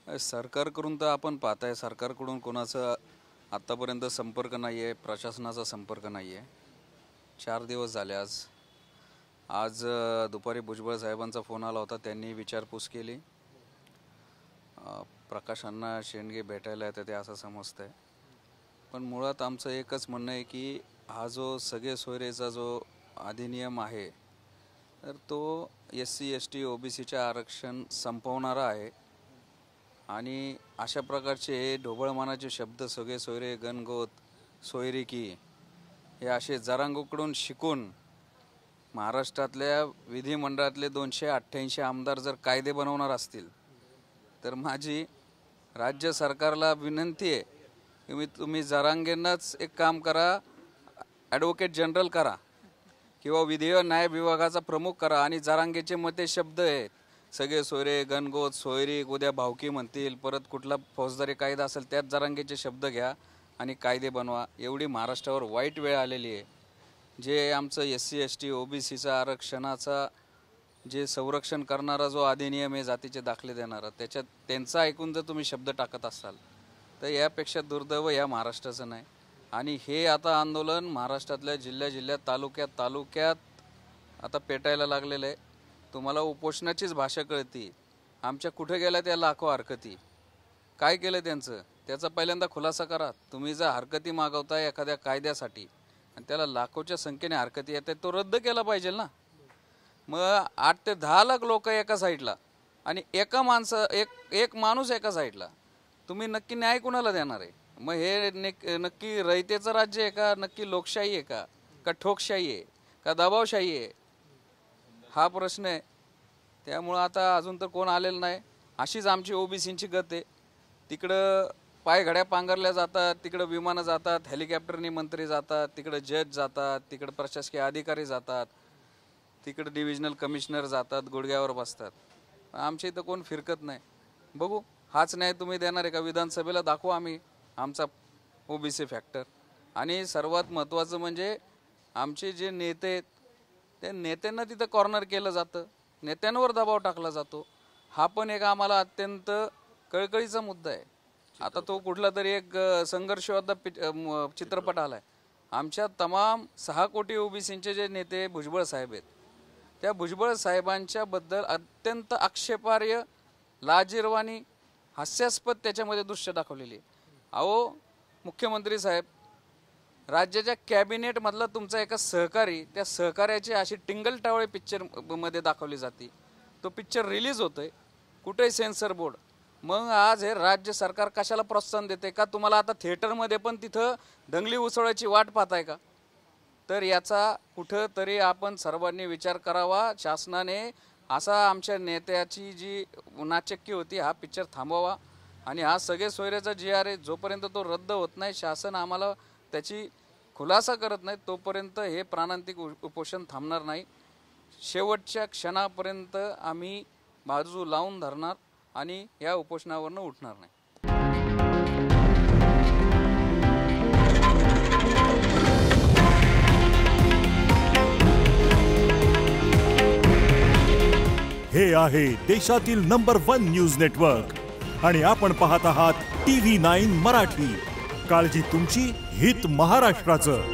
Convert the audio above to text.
सरकारकडून तर आपण पाहताय, सरकारकडून कोणाचा आत्तापर्यंत संपर्क नाही आहे, प्रशासनाचा संपर्क नाही आहे. 4 दिवस झाले आज. आज दुपारी भुजबळ साहेबांचा फोन आला होता, त्यांनी विचारपूस केली. प्रकाश अण्णा शेंडगे भेटायला येते ते असं समजतंय. पण मुळात आमचं एकच म्हणणं आहे की हा जो सगळे सोयरेचा जो अधिनियम आहे तर तो SC ST OBCचे आरक्षण संपवणारा आहे. आणि अशा प्रकारचे ढोबळमानाचे शब्द सगळे सोयरे, गणगोत, सोयरिकी हे असे जरांगोकडून शिकून महाराष्ट्रातल्या विधिमंडळातले 288 आमदार जर कायदे बनवणार असतील तर माझी राज्य सरकारला विनंती आहे की तुम्ही जरांगेंनाच एक काम करा, ॲडव्होकेट जनरल करा किंवा विधी न्याय विभागाचा प्रमुख करा. आणि जरांगेचे मते शब्द आहेत सगळे सोयरे, गणगोत, सोयरीक, उद्या भावकी म्हणतील, परत कुठला फौजदारी कायदा असेल त्यात जरांगेचे शब्द घ्या आणि कायदे बनवा. एवढी महाराष्ट्रावर वाईट वेळ आलेली आहे. जे आमचं SC ST OBCचा आरक्षणाचा जे संरक्षण करणारा जो अधिनियम आहे, जातीचे दाखले देणारा, त्याच्यात त्यांचं ऐकून जर तुम्ही शब्द टाकत असाल तर यापेक्षा दुर्दैव या महाराष्ट्राचं नाही. आणि हे आता आंदोलन महाराष्ट्रातल्या जिल्ह्यात तालुक्यात आता पेटायला लागलेलं आहे. तुम्हाला उपोषणाचीच भाषा कळती. आमच्या कुठे गेल्या त्या लाखो हरकती, काय केलं त्यांचं त्याचा पहिल्यांदा खुलासा करा. तुम्ही जर हरकती मागवताय एखाद्या कायद्यासाठी आणि त्याला लाखोच्या संख्येने हरकती येतात, तो रद्द केला पाहिजे ना. मग 8 ते 10 लाख लोक एका साईडला आणि एक माणूस एका साईडला, तुम्ही नक्की न्याय कुणाला देणार आहे? मग हे नक्की रयतेचं राज्य आहे का, नक्की लोकशाही आहे का ठोकशाही आहे का दबावशाही आहे, हा प्रश्न आहे. त्यामुळं आता अजून तर कोण आलेलं नाही. अशीच आमची OBCची गत आहे. तिकडं पायघड्या पांघरल्या जातात, तिकडं विमानं जातात, हेलिकॉप्टरनी मंत्री जातात, तिकडं जज जातात, तिकडं प्रशासकीय अधिकारी जातात, तिकडं डिव्हिजनल कमिशनर जातात, गुडघ्यावर बसतात. आमच्या इथं कोण फिरकत नाही. बघू हाच न्याय तुम्ही देणार आहे का? विधानसभेला दाखवू आम्ही आमचा OBC फॅक्टर. आणि सर्वात महत्त्वाचं म्हणजे आमचे जे नेते आहेत त्या नेत्यांना तिथं कॉर्नर केलं जातं, नेत्यांवर दबाव टाकला जातो. हा पण एक आम्हाला अत्यंत कळकळीचा मुद्दा आहे. आता तो कुठला तरी एक संघर्षयोद्धा चित्रपट आला आहे. आमच्या तमाम 6 कोटी OBCचे जे नेते भुजबळ साहेब आहेत, त्या भुजबळ साहेबांच्याबद्दल अत्यंत आक्षेपार्ह, लाजिरवाणी, हास्यास्पद त्याच्यामध्ये दृश्य दाखवलेली आहे. अहो मुख्यमंत्री साहेब, राज्याच्या कॅबिनेटमधला तुमचा एका सहकारी, त्या सहकार्याची अशी टिंगल टावळे पिक्चरमध्ये दाखवली जाते. तो पिक्चर रिलीज होतोय, कुठेही सेन्सर बोर्ड. मग आज हे राज्य सरकार कशाला प्रोत्साहन देते का? तुम्हाला आता थिएटरमध्ये पण तिथं दंगली उसळायची वाट पाहताय का? तर याचा कुठंतरी आपण सर्वांनी विचार करावा. शासनाने असा आमच्या नेत्याची जी नाचक्की होती, हा पिक्चर थांबवावा. आणि हा सगळे सोयऱ्याचा GR आहे, जोपर्यंत तो रद्द होत नाही, शासन आम्हाला त्याची खुलासा करत नाही, तोपर्यंत हे प्राणांतिक उपोषण थांबणार नाही. शेवटच्या क्षणापर्यंत आम्ही बाजू लावून धरणार आणि या उपोषणावरनं उठणार नाही. हे आहे देशातील नंबर 1 न्यूज नेटवर्क आणि आपण पाहत आहात TV9 मराठी. काळजी तुमची, हित महाराष्ट्राचं.